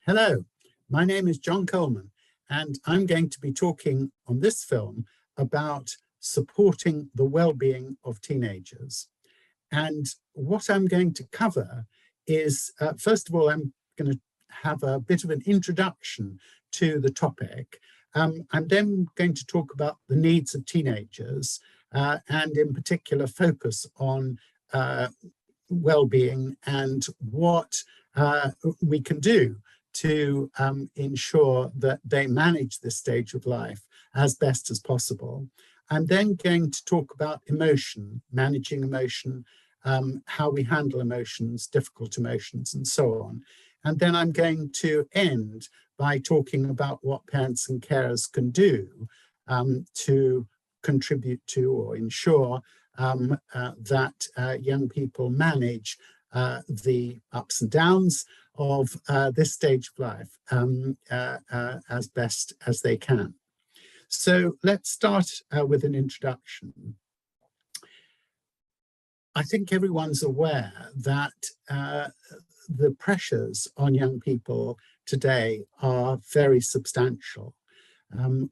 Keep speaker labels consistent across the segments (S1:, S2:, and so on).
S1: Hello, my name is John Coleman, and I'm going to be talking on this film about supporting the well-being of teenagers. And what I'm going to cover is, first of all, I'm going to have a bit of an introduction to the topic. I'm then going to talk about the needs of teenagers, and in particular focus on well-being and what we can do to ensure that they manage this stage of life as best as possible. I'm then going to talk about emotion, managing emotion, how we handle emotions, difficult emotions, and so on. And then I'm going to end by talking about what parents and carers can do to contribute to or ensure that young people manage the ups and downs of this stage of life as best as they can. So let's start with an introduction. I think everyone's aware that the pressures on young people today are very substantial.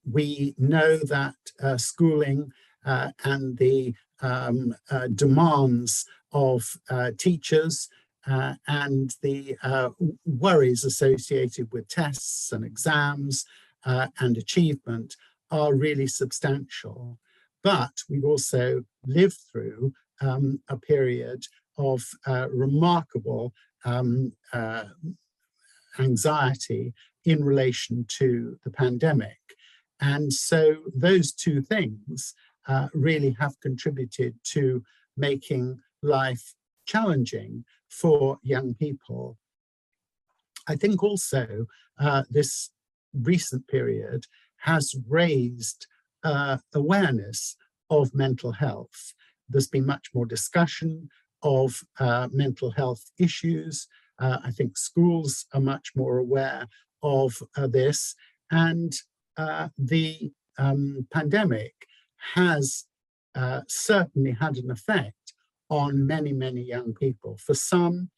S1: We know that schooling and the demands of teachers and the worries associated with tests and exams and achievement are really substantial. But we've also lived through a period of remarkable anxiety in relation to the pandemic. And so those two things really have contributed to making life challenging for young people. I think also this recent period has raised awareness of mental health. There's been much more discussion of mental health issues. I think schools are much more aware of this, and the pandemic has certainly had an effect on many, many young people. For some,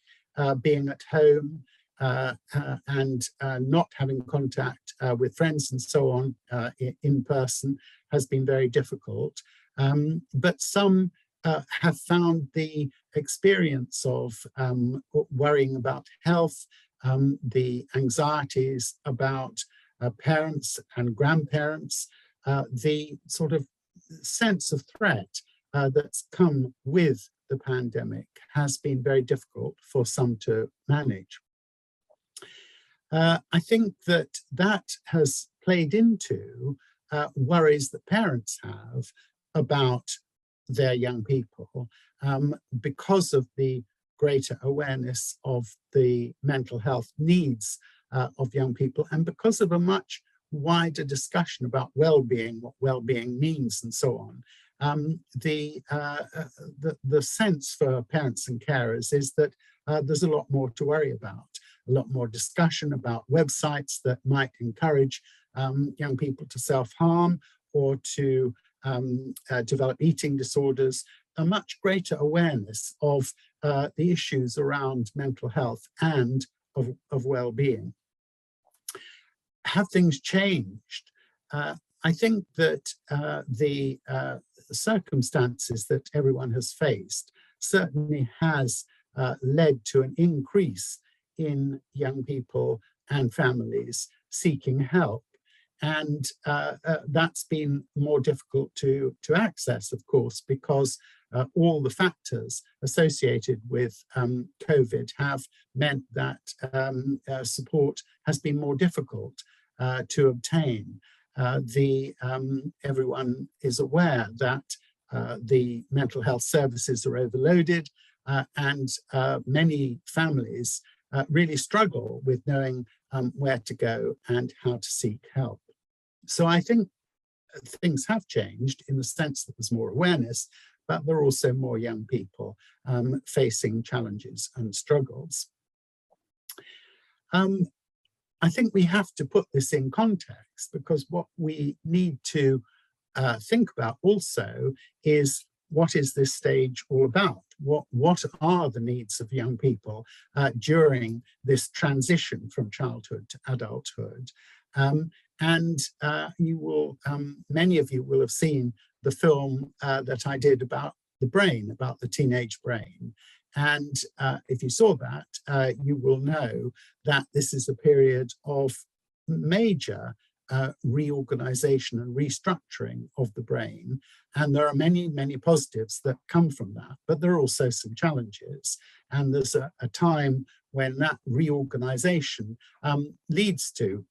S1: being at home and not having contact with friends and so on in person has been very difficult. But some have found the experience of worrying about health, the anxieties about parents and grandparents, the sort of sense of threat that's come with the pandemic has been very difficult for some to manage. I think that has played into worries that parents have about their young people because of the greater awareness of the mental health needs of young people, and because of a much wider discussion about well-being, what well-being means, and so on. The sense for parents and carers is that there's a lot more to worry about, a lot more discussion about websites that might encourage young people to self-harm or to develop eating disorders, a much greater awareness of the issues around mental health and of well-being. Have things changed? I think that the circumstances that everyone has faced certainly has led to an increase in young people and families seeking help. And that's been more difficult to access, of course, because all the factors associated with COVID have meant that support has been more difficult to obtain. Everyone is aware that the mental health services are overloaded, and many families really struggle with knowing where to go and how to seek help. So I think things have changed in the sense that there's more awareness, but there are also more young people facing challenges and struggles. I think we have to put this in context, because what we need to think about also is, what is this stage all about? What are the needs of young people during this transition from childhood to adulthood? And you will, many of you will have seen the film that I did about the brain, about the teenage brain. And if you saw that, you will know that this is a period of major reorganization and restructuring of the brain. And there are many, many positives that come from that, but there are also some challenges. And there's a time when that reorganization leads to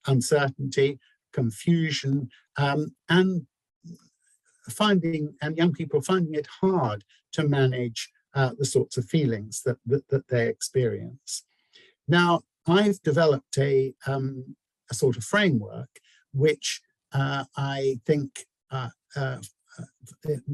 S1: uncertainty, confusion, and young people finding it hard to manage the sorts of feelings that they experience. Now, I've developed a sort of framework which I think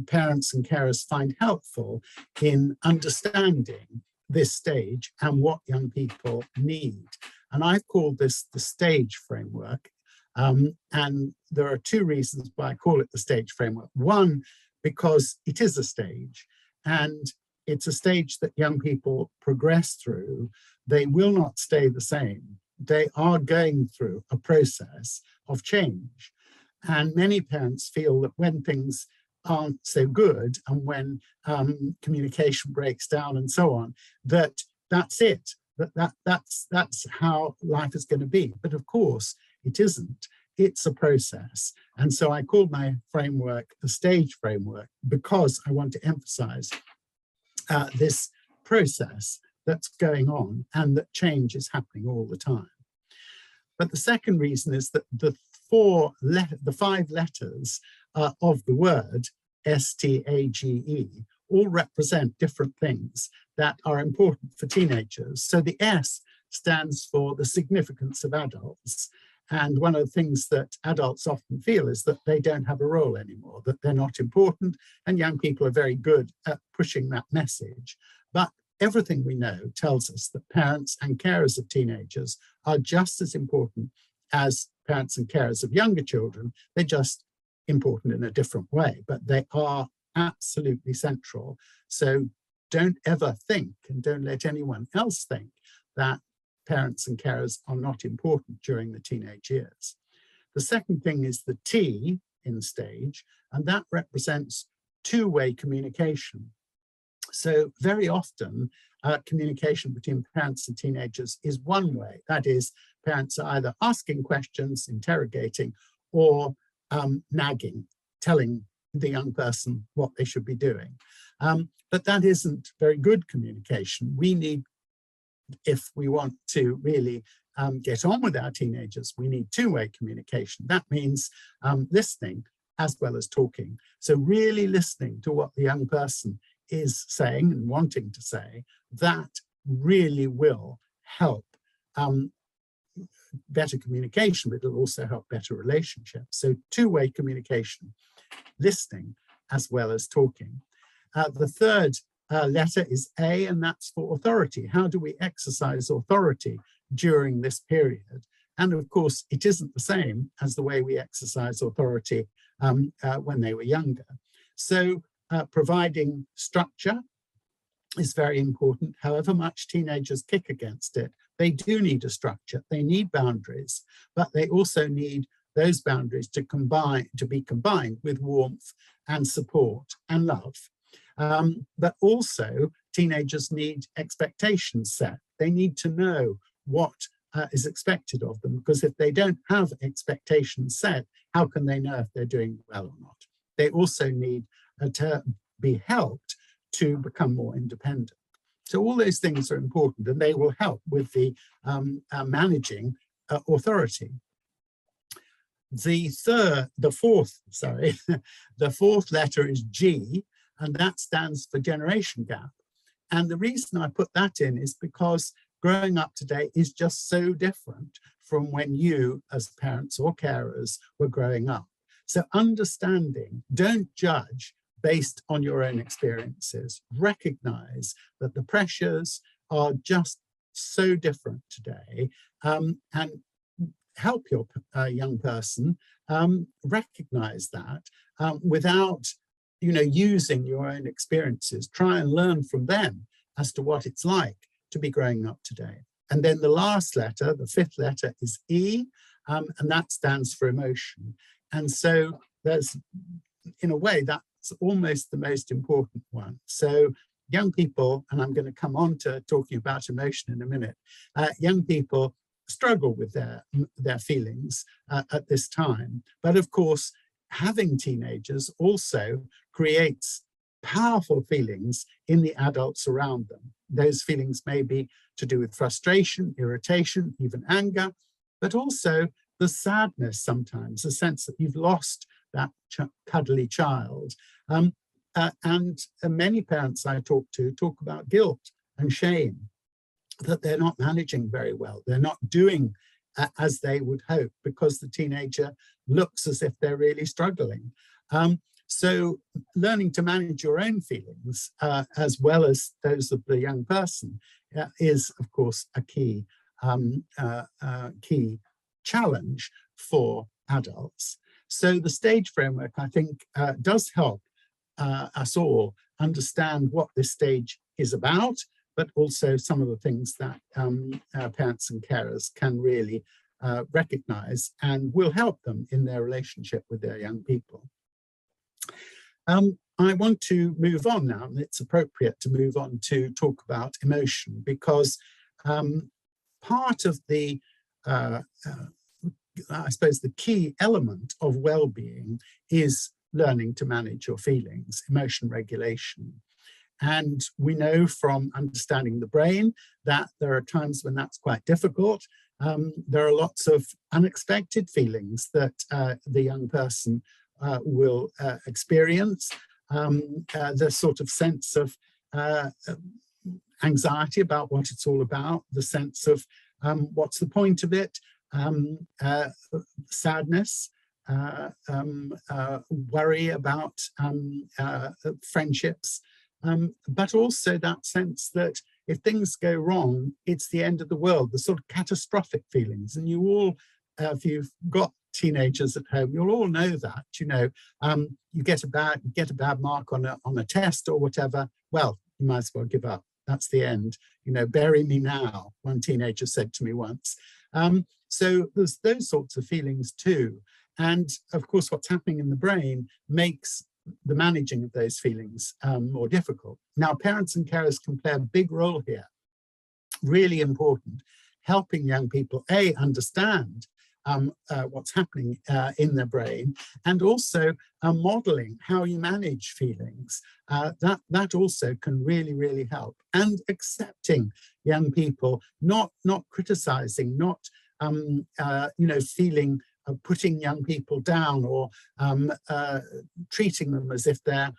S1: parents and carers find helpful in understanding this stage and what young people need. And I've called this the stage framework. And there are two reasons why I call it the stage framework. One, because it is a stage, and it's a stage that young people progress through. They will not stay the same. They are going through a process of change. And many parents feel that when things aren't so good and when communication breaks down and so on, that's it. That's how life is going to be. But of course, it isn't. It's a process. And so I called my framework the stage framework because I want to emphasize this process that's going on and that change is happening all the time. But the second reason is that the 5 letters of the word STAGE all represent different things that are important for teenagers. So the S stands for the significance of adults. And one of the things that adults often feel is that they don't have a role anymore, that they're not important, and young people are very good at pushing that message. But everything we know tells us that parents and carers of teenagers are just as important as parents and carers of younger children. They're just important in a different way, but they are absolutely central. So don't ever think, and don't let anyone else think, that parents and carers are not important during the teenage years. The second thing is the T in stage, and that represents two-way communication. So very often, communication between parents and teenagers is one way. That is, parents are either asking questions, interrogating, or nagging, telling the young person what they should be doing. But that isn't very good communication. We need, if we want to really get on with our teenagers, we need two-way communication. That means listening as well as talking. So really listening to what the young person is saying and wanting to say, that really will help better communication, but it'll also help better relationships. So two-way communication, listening as well as talking. The third letter is A, and that's for authority. How do we exercise authority during this period? And of course, it isn't the same as the way we exercise authority when they were younger. So providing structure is very important. However much teenagers kick against it, they do need a structure. They need boundaries, but they also need those boundaries to be combined with warmth and support and love. But also, teenagers need expectations set. They need to know what is expected of them, because if they don't have expectations set, how can they know if they're doing well or not? They also need to be helped to become more independent. So all those things are important, and they will help with the managing authority. The fourth letter is G, and that stands for generation gap. And the reason I put that in is because growing up today is just so different from when you, as parents or carers, were growing up. So understanding, don't judge based on your own experiences. Recognize that the pressures are just so different today, and help your young person recognize that without using your own experiences, try and learn from them as to what it's like to be growing up today. And then the last letter, the fifth letter, is E, and that stands for emotion. And so there's, in a way, that's almost the most important one. So young people, and I'm going to come on to talking about emotion in a minute, young people struggle with their feelings at this time. But of course, having teenagers also creates powerful feelings in the adults around them. Those feelings may be to do with frustration, irritation, even anger, but also the sadness sometimes, the sense that you've lost that cuddly child. And many parents I talk to talk about guilt and shame, that they're not managing very well. They're not doing as they would hope because the teenager looks as if they're really struggling. So learning to manage your own feelings as well as those of the young person is, of course, a key challenge for adults. So the stage framework, I think, does help us all understand what this stage is about, but also some of the things that parents and carers can really recognize and will help them in their relationship with their young people. I want to move on now, and it's appropriate to move on to talk about emotion, because part of the, I suppose, the key element of well-being is learning to manage your feelings, emotion regulation. And we know from understanding the brain that there are times when that's quite difficult. There are lots of unexpected feelings that the young person will experience. The sort of sense of anxiety about what it's all about, the sense of what's the point of it, sadness, worry about friendships, but also that sense that if things go wrong, it's the end of the world, the sort of catastrophic feelings. And you all, if you've got teenagers at home, you'll all know that, you get a bad mark on a test or whatever, well, you might as well give up. That's the end. Bury me now, one teenager said to me once. So there's those sorts of feelings too. And of course, what's happening in the brain makes the managing of those feelings more difficult. Now, parents and carers can play a big role here, really important, helping young people, A, understand what's happening in their brain, and also modeling how you manage feelings. That also can really, really help. And accepting young people, not criticizing, not feeling putting young people down or treating them as if they're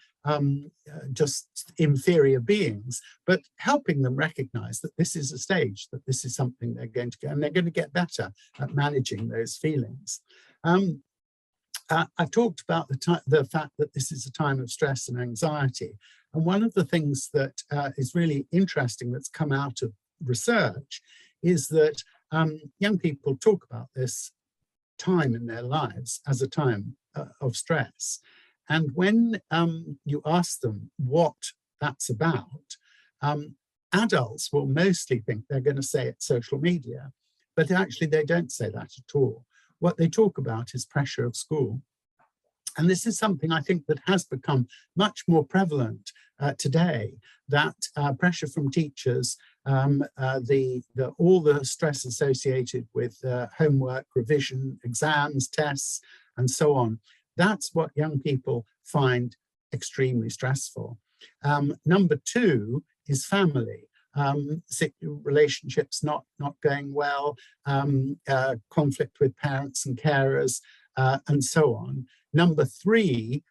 S1: just inferior beings, but helping them recognize that this is a stage, that this is something they're going to get, and they're going to get better at managing those feelings. I've talked about the fact that this is a time of stress and anxiety. And one of the things that is really interesting that's come out of research is that young people talk about this time in their lives as a time of stress. And when you ask them what that's about, adults will mostly think they're going to say it's social media, but actually they don't say that at all. What they talk about is pressure of school. And this is something I think that has become much more prevalent today, that pressure from teachers, all the stress associated with homework, revision, exams, tests, and so on. That's what young people find extremely stressful. Number two is family. Relationships not going well, conflict with parents and carers, and so on. Number three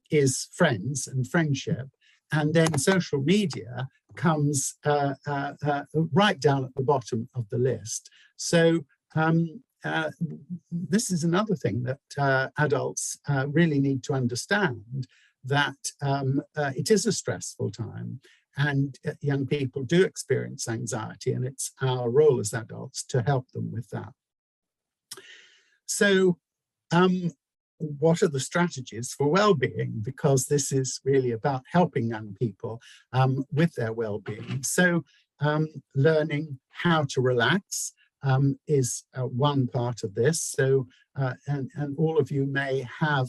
S1: is friends and friendship. And then social media comes right down at the bottom of the list. So this is another thing that adults really need to understand, that it is a stressful time, and young people do experience anxiety, and it's our role as adults to help them with that. So what are the strategies for well-being, because this is really about helping young people with their well-being. So learning how to relax is one part of this. So, and all of you may have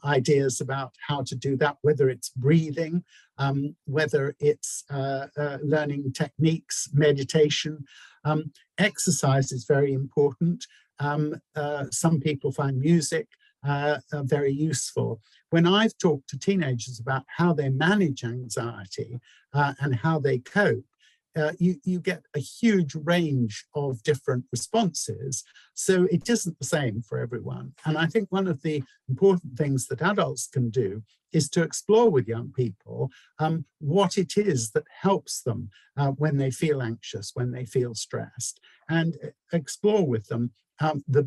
S1: ideas about how to do that, whether it's breathing, whether it's learning techniques, meditation. Exercise is very important. Some people find music very useful. When I've talked to teenagers about how they manage anxiety and how they cope, you get a huge range of different responses. So it isn't the same for everyone. And I think one of the important things that adults can do is to explore with young people what it is that helps them when they feel anxious, when they feel stressed, and explore with them the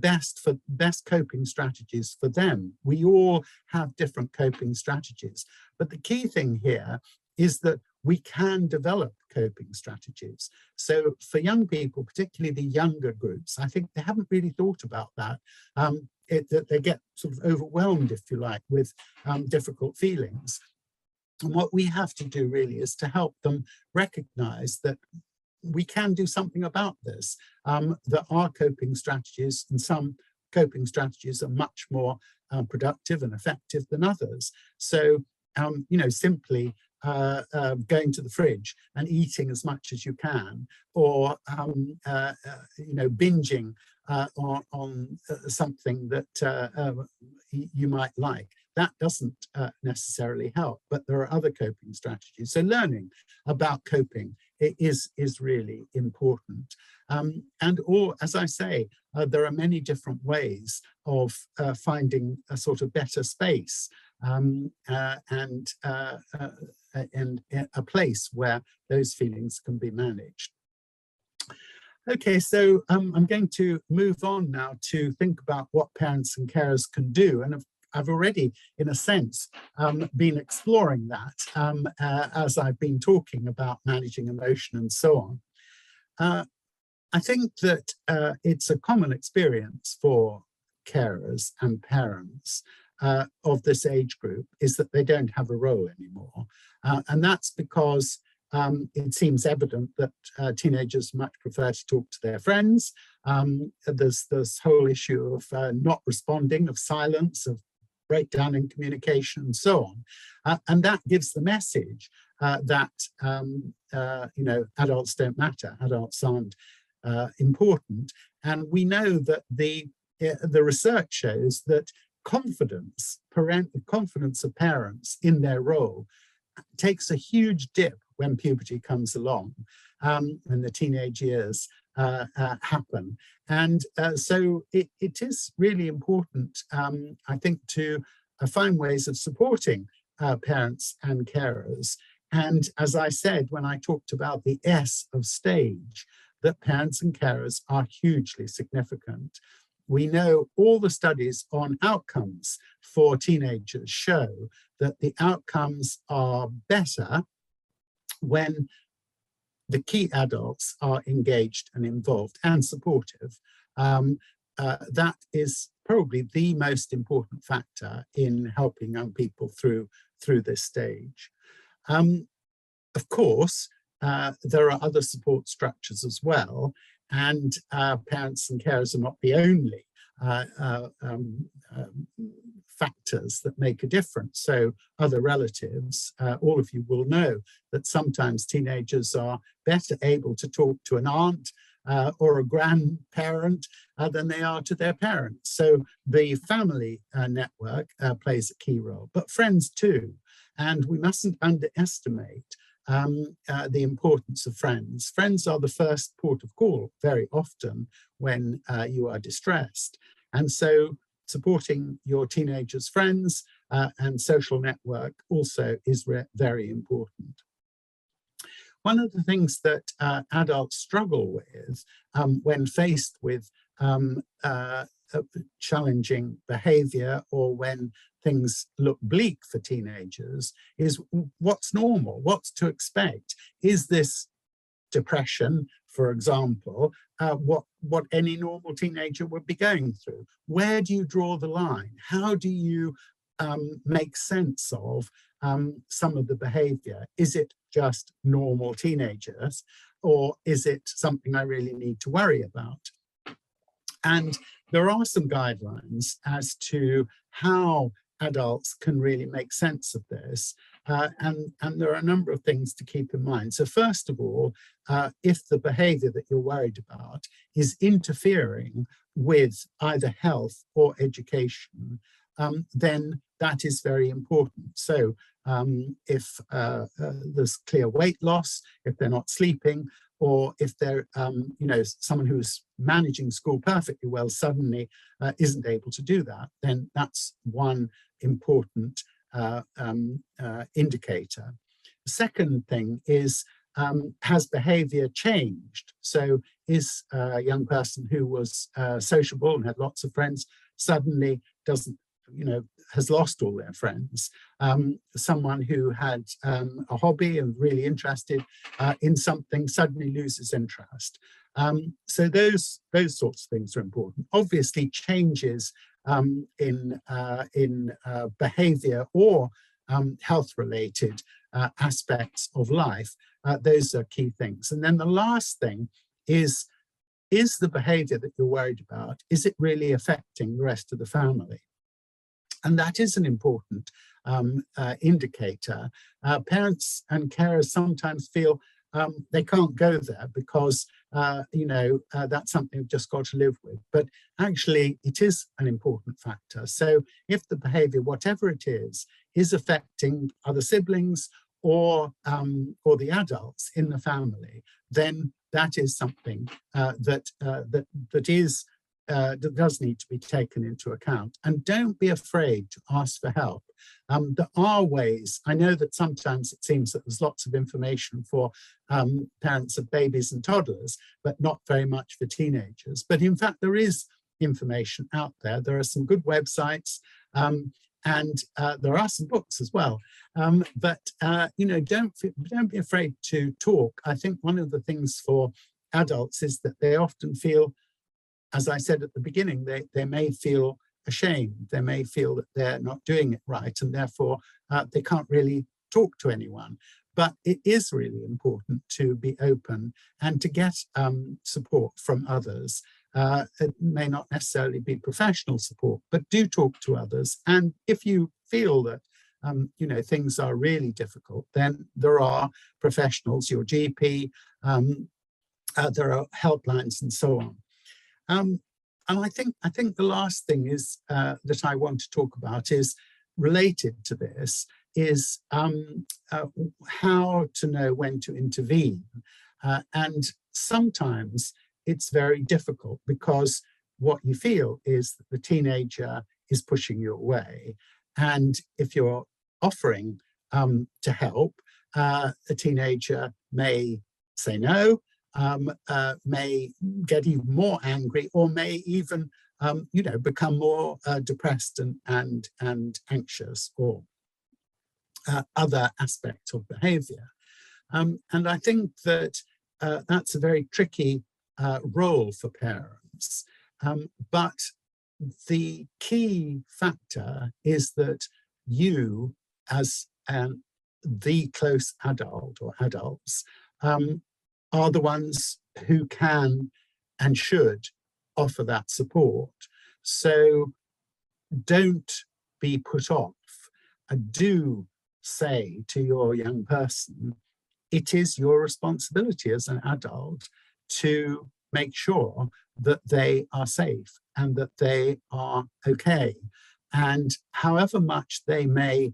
S1: best coping strategies for them. We all have different coping strategies, but the key thing here is that we can develop coping strategies. So for young people, particularly the younger groups, I think they haven't really thought about that. That they get sort of overwhelmed, if you like, with difficult feelings. And what we have to do really is to help them recognize that we can do something about this. There are coping strategies, and some coping strategies are much more productive and effective than others. So, simply going to the fridge and eating as much as you can, or binging on something that you might like. That doesn't necessarily help, but there are other coping strategies. So learning about coping is really important. As I say, there are many different ways of finding a sort of better space and a place where those feelings can be managed. Okay, so I'm going to move on now to think about what parents and carers can do. And I've already, in a sense, been exploring that as I've been talking about managing emotion and so on. I think that it's a common experience for carers and parents of this age group is that they don't have a role anymore. And that's because it seems evident that teenagers much prefer to talk to their friends. There's this whole issue of not responding, of silence, of breakdown in communication, and so on. And that gives the message that adults don't matter, adults aren't important. And we know that the research shows that confidence of parents in their role takes a huge dip when puberty comes along, when the teenage years happen. And so it is really important, I think, to find ways of supporting parents and carers. And as I said, when I talked about the S of stage, that parents and carers are hugely significant. We know all the studies on outcomes for teenagers show that the outcomes are better when the key adults are engaged and involved and supportive. That is probably the most important factor in helping young people through this stage. Of course, there are other support structures as well, and parents and carers are not the only factors that make a difference. So other relatives, all of you will know that sometimes teenagers are better able to talk to an aunt or a grandparent than they are to their parents. So the family network plays a key role, but friends too. And we mustn't underestimate the importance of friends. Friends are the first port of call very often when you are distressed. And so supporting your teenagers' friends and social network also is very important. One of the things that adults struggle with when faced with challenging behavior, or when things look bleak for teenagers, is what's normal, what's to expect. Is this depression for example, what any normal teenager would be going through. Where do you draw the line? How do you make sense of some of the behavior? Is it just normal teenagers, or is it something I really need to worry about? And there are some guidelines as to how adults can really make sense of this. And there are a number of things to keep in mind. So first of all, if the behavior that you're worried about is interfering with either health or education, then that is very important. So if there's clear weight loss, if they're not sleeping, or if they're, someone who's managing school perfectly well suddenly isn't able to do that, then that's one important indicator. The second thing is, has behavior changed? So is a young person who was sociable and had lots of friends suddenly doesn't, has lost all their friends? Someone who had a hobby and really interested in something suddenly loses interest. So those sorts of things are important. Obviously, changes in behavior or health-related aspects of life, those are key things. And then the last thing is the behavior that you're worried about, is it really affecting the rest of the family? And that is an important indicator. Parents and carers sometimes feel they can't go there because, that's something we've just got to live with. But actually, it is an important factor. So if the behavior, whatever it is affecting other siblings or the adults in the family, then that is something that does need to be taken into account. And don't be afraid to ask for help. There are ways. I know that sometimes it seems that there's lots of information for parents of babies and toddlers, but not very much for teenagers. But in fact, there is information out there. There are some good websites, and there are some books as well. But don't be afraid to talk. I think one of the things for adults is that they often feel, as I said at the beginning, they may feel ashamed. They may feel that they're not doing it right, and therefore they can't really talk to anyone. But it is really important to be open and to get support from others. It may not necessarily be professional support, but do talk to others. And if you feel that things are really difficult, then there are professionals, your GP, there are helplines and so on. And I think the last thing is that I want to talk about is related to this, is how to know when to intervene. And sometimes it's very difficult because what you feel is that the teenager is pushing you away. And if you're offering to help, a teenager may say no, may get even more angry, or may even, become more depressed and anxious, or other aspects of behavior. And I think that that's a very tricky role for parents. But the key factor is that you, as the close adult or adults, are the ones who can and should offer that support. So don't be put off. Do say to your young person, it is your responsibility as an adult to make sure that they are safe and that they are okay. And however much they may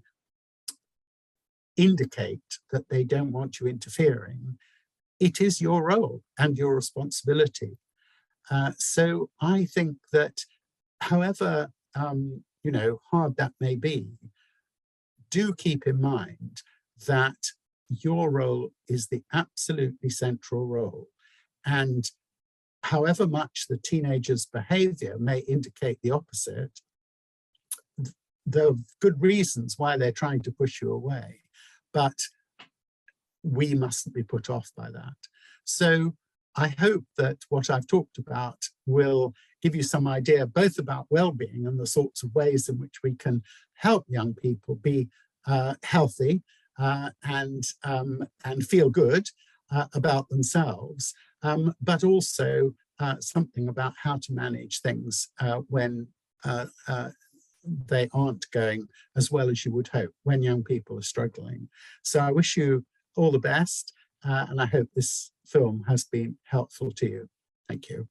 S1: indicate that they don't want you interfering, it is your role and your responsibility. So I think that however hard that may be, do keep in mind that your role is the absolutely central role. And however much the teenager's behavior may indicate the opposite, there are good reasons why they're trying to push you away, but we mustn't be put off by that. So I hope that what I've talked about will give you some idea both about well-being and the sorts of ways in which we can help young people be healthy and feel good about themselves, but also something about how to manage things when they aren't going as well as you would hope, when young people are struggling. So I wish you all the best, and I hope this film has been helpful to you. Thank you.